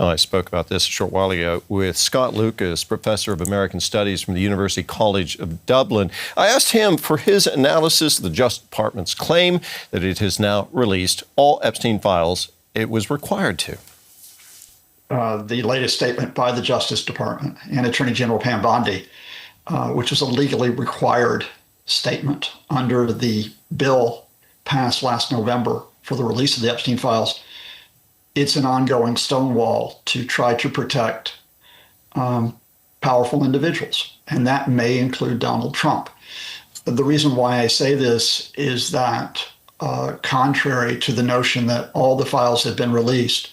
Well, I spoke about this a short while ago with Scott Lucas, professor of American Studies from the University College of Dublin. I asked him for his analysis of the Justice Department's claim that it has now released all Epstein files it was required to. The latest statement by the Justice Department and Attorney General Pam Bondi, which was a legally required statement under the bill passed last November for the release of the Epstein files. It's an ongoing stonewall to try to protect powerful individuals, and that may include Donald Trump. The reason why I say this is that contrary to the notion that all the files have been released,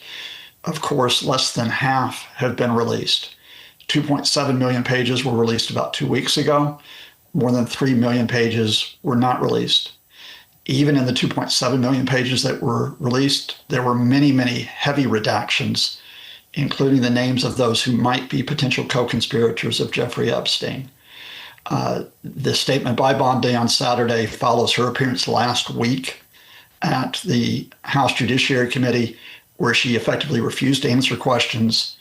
of course, less than half have been released. 2.7 million pages were released about 2 weeks ago. More than 3 million pages were not released. Even in the 2.7 million pages that were released, there were many, many heavy redactions, including the names of those who might be potential co-conspirators of Jeffrey Epstein. The statement by Bondi on Saturday follows her appearance last week at the House Judiciary Committee, where she effectively refused to answer questions,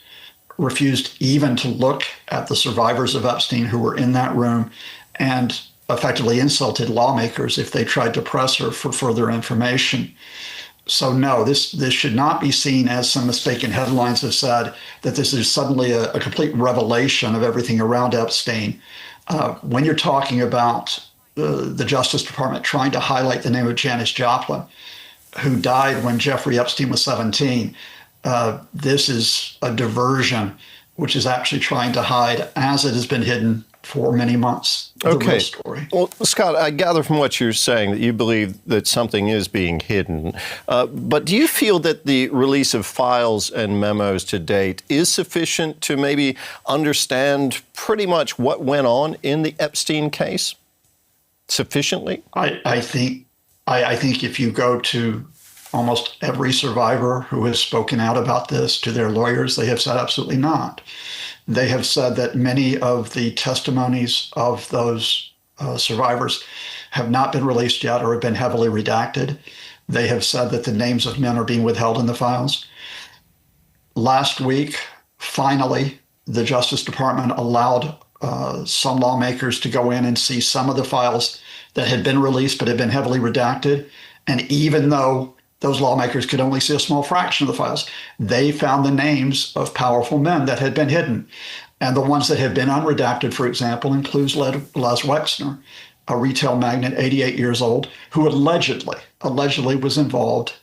refused even to look at the survivors of Epstein who were in that room, and effectively insulted lawmakers if they tried to press her for further information. So no, this should not be seen, as some mistaken headlines have said, that this is suddenly a complete revelation of everything around Epstein. When you're talking about the Justice Department trying to highlight the name of Janis Joplin, who died when Jeffrey Epstein was 17, this is a diversion which is actually trying to hide, as it has been hidden for many months, the real story. Well, Scott, I gather from what you're saying that you believe that something is being hidden. But do you feel that the release of files and memos to date is sufficient to maybe understand pretty much what went on in the Epstein case sufficiently? I think if you go to almost every survivor who has spoken out about this to their lawyers, they have said absolutely not. They have said that many of the testimonies of those survivors have not been released yet or have been heavily redacted. They have said that the names of men are being withheld in the files. Last week, finally, the Justice Department allowed some lawmakers to go in and see some of the files that had been released but had been heavily redacted. And even though those lawmakers could only see a small fraction of the files, they found the names of powerful men that had been hidden. And the ones that had been unredacted, for example, includes Les Wexner, a retail magnate, 88 years old, who allegedly was involved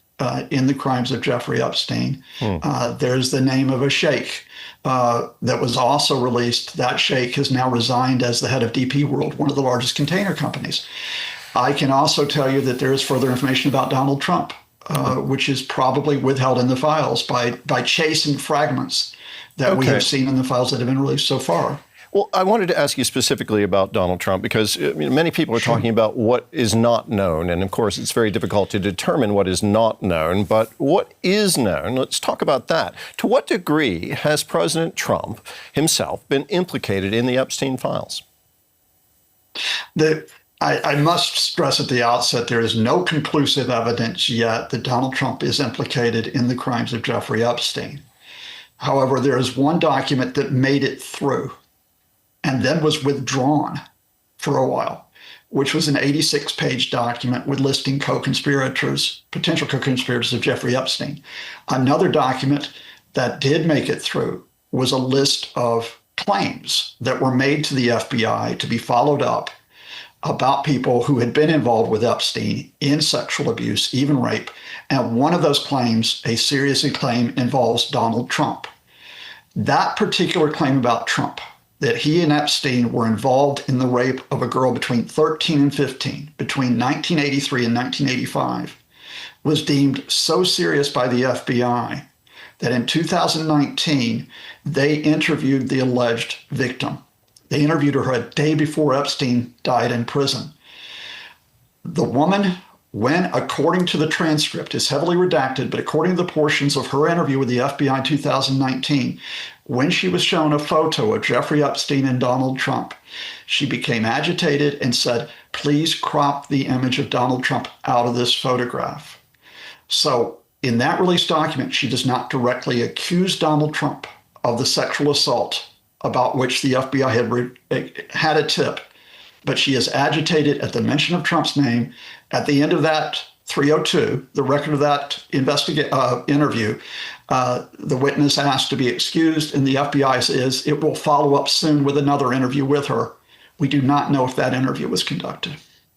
in the crimes of Jeffrey Epstein. There's the name of a sheikh that was also released. That sheikh has now resigned as the head of DP World, one of the largest container companies. I can also tell you that there is further information about Donald Trump, which is probably withheld in the files by chasing fragments that we have seen in the files that have been released so far. Well, I wanted to ask you specifically about Donald Trump because many people are talking about what is not known. And of course, it's very difficult to determine what is not known. But what is known, let's talk about that. To what degree has President Trump himself been implicated in the Epstein files? I must stress at the outset, there is no conclusive evidence yet that Donald Trump is implicated in the crimes of Jeffrey Epstein. However, there is one document that made it through and then was withdrawn for a while, which was an 86-page document with listing co-conspirators, potential co-conspirators of Jeffrey Epstein. Another document that did make it through was a list of claims that were made to the FBI to be followed up about people who had been involved with Epstein in sexual abuse, even rape. And one of those claims, a serious claim, involves Donald Trump. That particular claim about Trump, that he and Epstein were involved in the rape of a girl between 13 and 15, between 1983 and 1985, was deemed so serious by the FBI that in 2019, they interviewed the alleged victim. They interviewed her a day before Epstein died in prison. The woman, when, according to the transcript, is heavily redacted, but according to the portions of her interview with the FBI in 2019, when she was shown a photo of Jeffrey Epstein and Donald Trump, she became agitated and said, "Please crop the image of Donald Trump out of this photograph." So In that release document, she does not directly accuse Donald Trump of the sexual assault about which the FBI had a tip, but she is agitated at the mention of Trump's name. At the end of that 302, the record of that interview, the witness asked to be excused, and the FBI says it will follow up soon with another interview with her. We do not know if that interview was conducted.